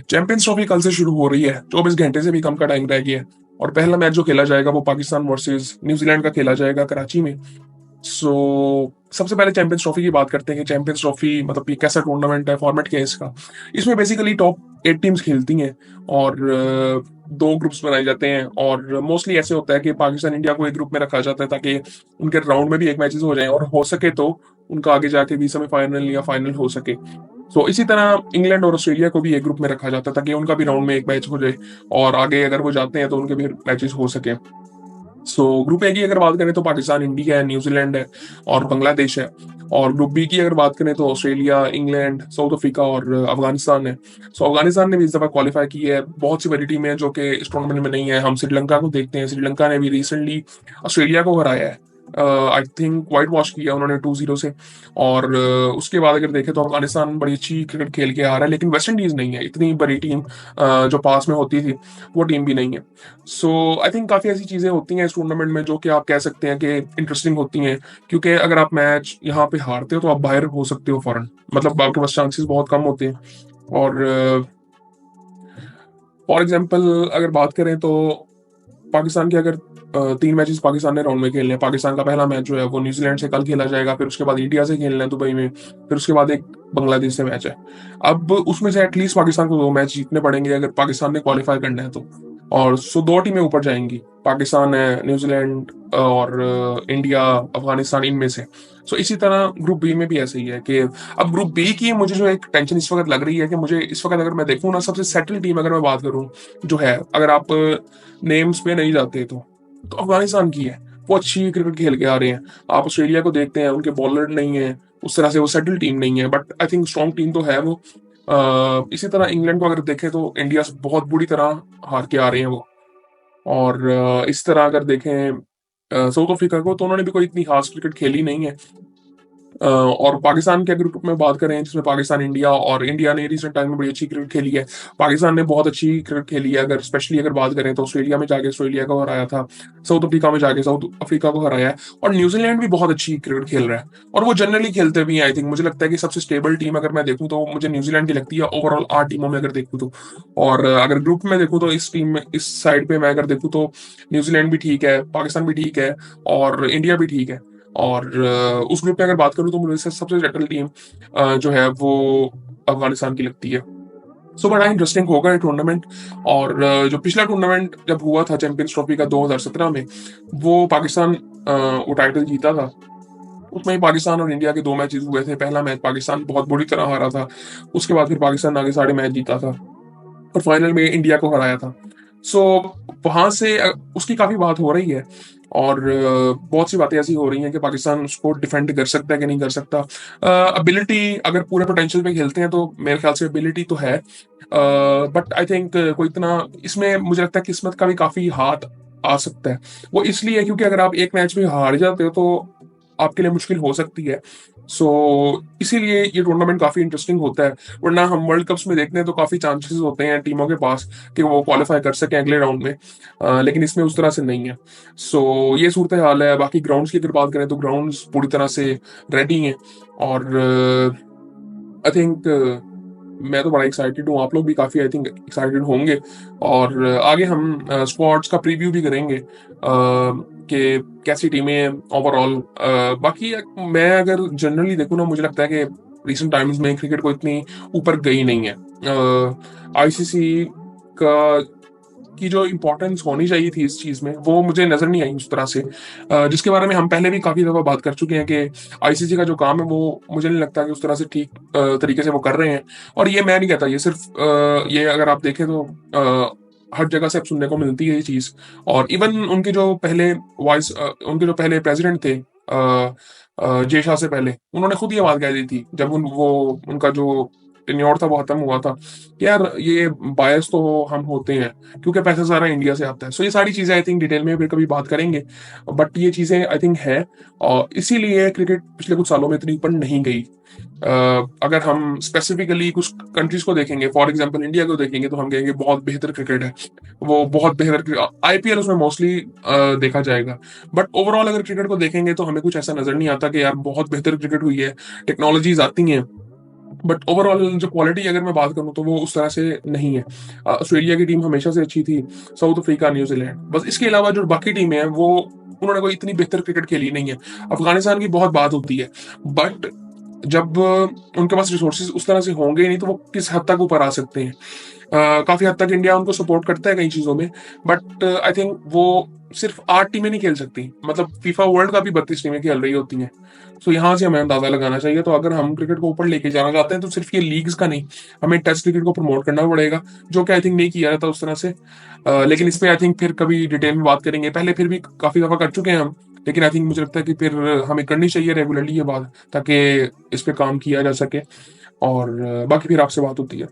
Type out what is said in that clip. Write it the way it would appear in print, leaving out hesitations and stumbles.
Champions trophy कल से शुरू हो रही है। 24 घंटे से भी कम का टाइम रह गया है और पहला मैच जो खेला जाएगा वो पाकिस्तान वर्सेस न्यूजीलैंड का खेला जाएगा कराची में। सो सबसे पहले चैंपियंस ट्रॉफी की बात करते हैं कि चैंपियंस ट्रॉफी मतलब ये कैसा टूर्नामेंट है, फॉर्मेट क्या है इसका। इसमें बेसिकली टॉप 8 टीम्स खेलती हैं और दो ग्रुप्स बनाए जाते हैं और मोस्टली ऐसे होता है कि पाकिस्तान इंडिया को एक ग्रुप में रखा जाता है ताकि उनके राउंड में भी एक मैचेस हो जाएं और हो सके तो उनका आगे जाके भी सेमीफाइनल या फाइनल हो सके। सो इसी तरह इंग्लैंड और ऑस्ट्रेलिया को भी एक ग्रुप में रखा जाता है ताकि उनका भी राउंड में एक मैच हो जाए और आगे अगर वो जाते हैं तो उनके भी मैचेस हो सके। सो ग्रुप ए की अगर बात करें तो पाकिस्तान, इंडिया है, न्यूजीलैंड है और बांग्लादेश है। और ग्रुप बी की अगर बात करें तो ऑस्ट्रेलिया, इंग्लैंड, साउथ अफ्रीका और अफगानिस्तान है। सो अफगानिस्तान ने भी इस दफा क्वालिफाई की है। बहुत सी बड़ी टीमें हैं जो कि इस टूर्नामेंट में नहीं है। हम श्रीलंका को देखते हैं, श्रीलंका ने भी रिसेंटली ऑस्ट्रेलिया को हराया है। आई थिंक वाइट वॉश किया उन्होंने 2-0 से। और उसके बाद अगर देखें तो अफगानिस्तान बड़ी अच्छी क्रिकेट खेल के आ रहा है, लेकिन वेस्ट इंडीज नहीं है इतनी बड़ी टीम। जो पास में होती थी वो टीम भी नहीं है। सो आई थिंक काफ़ी ऐसी चीज़ें होती हैं इस टूर्नामेंट में जो कि आप कह सकते हैं कि इंटरेस्टिंग होती हैं, क्योंकि अगर आप मैच यहाँ पे हारते हो तो आप बाहर हो सकते हो फौरन, मतलब आपके पास चांसेस बहुत कम होते हैं। और फॉर एग्जांपल अगर बात करें तो पाकिस्तान के अगर 3 मैचेस पाकिस्तान ने राउंड में खेलने हैं। पाकिस्तान का पहला मैच जो है वो न्यूजीलैंड से कल खेला जाएगा, फिर उसके बाद इंडिया से खेलना है दुबई में, फिर उसके बाद एक बांग्लादेश से मैच है। अब उसमें से एटलीस्ट पाकिस्तान को 2 मैच जीतने पड़ेंगे अगर पाकिस्तान ने क्वालिफाई करना है तो। और सो 2 टीमें ऊपर जाएंगी, पाकिस्तान है, न्यूजीलैंड और इंडिया, अफगानिस्तान, इनमें से। सो इसी तरह ग्रुप बी में भी ऐसे ही है कि अब ग्रुप बी की मुझे जो एक टेंशन इस वक्त लग रही है कि मुझे इस वक्त अगर मैं देखूँ ना, सबसे सेटल टीम अगर मैं बात करूँ जो है, अगर आप नेम्स पे नहीं जाते तो अफगानिस्तान की है। वो अच्छी क्रिकेट खेल के आ रहे हैं। आप ऑस्ट्रेलिया को देखते हैं, उनके बॉलर नहीं है उस तरह से, वो सेटल टीम नहीं है, but I think strong team तो है वो। इसी तरह इंग्लैंड को अगर देखें तो इंडिया से बहुत बुरी तरह हार के आ रहे हैं वो। और इस तरह अगर देखें साउथ अफ्रीका को तो उन्होंने भी कोई इतनी खास क्रिकेट खेली नहीं है। और पाकिस्तान के अगर ग्रुप में बात करें जिसमें पाकिस्तान, इंडिया और इंडिया ने रिसेंट टाइम में बड़ी अच्छी क्रिकेट खेली है। पाकिस्तान ने बहुत अच्छी क्रिकेट खेली है, अगर स्पेशली अगर बात करें तो ऑस्ट्रेलिया में जाके ऑस्ट्रेलिया को हराया था, साउथ अफ्रीका में जाके साउथ अफ्रीका को हराया है। और न्यूजीलैंड भी बहुत अच्छी क्रिकेट खेल रहा है और वो जनरली खेलते भी हैं। आई थिंक मुझे लगता है कि सबसे स्टेबल टीम अगर मैं देखूं तो मुझे न्यूजीलैंड की लगती है ओवरऑल 8 टीमों में अगर देखूं तो। और अगर ग्रुप में देखूं तो इस टीम में, इस साइड पे मैं अगर देखूं तो न्यूजीलैंड भी ठीक है, पाकिस्तान भी ठीक है और इंडिया भी ठीक है। और उस ग्रुप में अगर बात करूं तो मुझे सबसे सेटल टीम जो है वो अफगानिस्तान की लगती है। सो बड़ा इंटरेस्टिंग होगा ये टूर्नामेंट। और जो पिछला टूर्नामेंट जब हुआ था चैंपियंस ट्रॉफी का 2017 में, वो पाकिस्तान वो टाइटल जीता था। उसमें ही पाकिस्तान और इंडिया के 2 मैचेस हुए थे। पहला मैच पाकिस्तान बहुत बुरी तरह हारा था, उसके बाद फिर पाकिस्तान आगे सारे मैच जीता था और फाइनल में इंडिया को हराया था। सो वहां से उसकी काफी बात हो रही है और बहुत सी बातें ऐसी हो रही हैं कि पाकिस्तान उसको डिफेंड कर सकता है कि नहीं कर सकता। एबिलिटी अगर पूरे पोटेंशियल पे खेलते हैं तो मेरे ख्याल से एबिलिटी तो है, बट आई थिंक कोई इतना इसमें मुझे लगता है किस्मत का भी काफी हाथ आ सकता है। वो इसलिए क्योंकि अगर आप एक मैच में हार जाते हो तो आपके लिए मुश्किल हो सकती है। सो इसीलिए ये टूर्नामेंट काफी इंटरेस्टिंग होता है। वरना हम वर्ल्ड कप्स में देखते हैं तो काफी चांसेस होते हैं टीमों के पास कि वो क्वालिफाई कर सकें अगले राउंड में, लेकिन इसमें उस तरह से नहीं है। सो ये सूरत हाल है। बाकी ग्राउंड्स की अगर बात करें तो ग्राउंड्स पूरी तरह से रेडी हैं और आई थिंक मैं तो बड़ा एक्साइटेड हूँ, आप लोग भी काफी आई थिंक एक्साइटेड होंगे। और आगे हम स्क्वाड्स का प्रीव्यू भी करेंगे कि कैसी टीमें ओवरऑल। बाकी मैं अगर जनरली देखूँ ना, मुझे लगता है कि रिसेंट टाइम्स में क्रिकेट को इतनी ऊपर गई नहीं है। आईसीसी का की जो इम्पोर्टेंस होनी चाहिए थी इस चीज में वो मुझे नजर नहीं आई उस तरह से, जिसके बारे में हम पहले भी काफी दफा बात कर चुके हैं कि आईसीसी का जो काम है वो मुझे नहीं लगता कि उस तरह से ठीक तरीके से वो कर रहे हैं। और ये मैं नहीं कहता, ये सिर्फ ये अगर आप देखें तो हर जगह से अब सुनने को मिलती है ये चीज। और इवन उनके जो पहले प्रेसिडेंट थे जय शाह से पहले, उन्होंने खुद ये बात कह दी थी जब उनका जो टेन्योर था वो खत्म हुआ था कि यार ये बायस तो हम होते हैं क्योंकि पैसा सारा इंडिया से आता है। सो ये सारी चीजें आई थिंक डिटेल में फिर कभी बात करेंगे, बट ये चीजें आई थिंक है और इसीलिए क्रिकेट पिछले कुछ सालों में इतनी ऊपर नहीं गई। अगर हम स्पेसिफिकली कुछ कंट्रीज को देखेंगे, फॉर एग्जांपल इंडिया को देखेंगे, तो हम कहेंगे बहुत बेहतर क्रिकेट है, वो बहुत बेहतर आईपीएल उसमें मोस्टली देखा जाएगा। बट ओवरऑल अगर क्रिकेट को देखेंगे तो हमें कुछ ऐसा नजर नहीं आता कि यार बहुत बेहतर क्रिकेट हुई है। टेक्नोलॉजीज आती हैं, बट ओवरऑल जो क्वालिटी अगर मैं बात करूँ तो वो उस तरह से नहीं है। ऑस्ट्रेलिया की टीम हमेशा से अच्छी थी, साउथ अफ्रीका, न्यूज़ीलैंड, बस इसके अलावा जो बाकी टीमें हैं वो उन्होंने कोई इतनी बेहतर क्रिकेट खेली नहीं है। अफ़गानिस्तान की बहुत बात होती है, बट जब उनके पास रिसोर्सेज़ उस तरह से होंगे ही नहीं तो वो किस हद तक ऊपर आ सकते हैं। काफ़ी हद तक इंडिया उनको सपोर्ट करता है कई चीज़ों में, बट आई थिंक वो सिर्फ़ 8 टीमें नहीं खेल सकती, मतलब फीफा वर्ल्ड कप भी 32 टीमें खेल रही होती हैं। सो यहाँ से हमें अंदाज़ा लगाना चाहिए, तो अगर हम क्रिकेट को ऊपर लेके जाना चाहते हैं तो सिर्फ़ ये लीग्स का नहीं, हमें टेस्ट क्रिकेट को प्रमोट करना पड़ेगा, जो कि आई थिंक नहीं किया जाता उस तरह से। लेकिन इस पे आई थिंक फिर कभी डिटेल में बात करेंगे, पहले फिर भी काफ़ी दफ़ा कर चुके हैं हम, लेकिन आई थिंक मुझे लगता है कि फिर हमें करनी चाहिए रेगुलरली ये बात, ताकि इस पे काम किया जा सके और बाकी फिर आपसे बात होती है।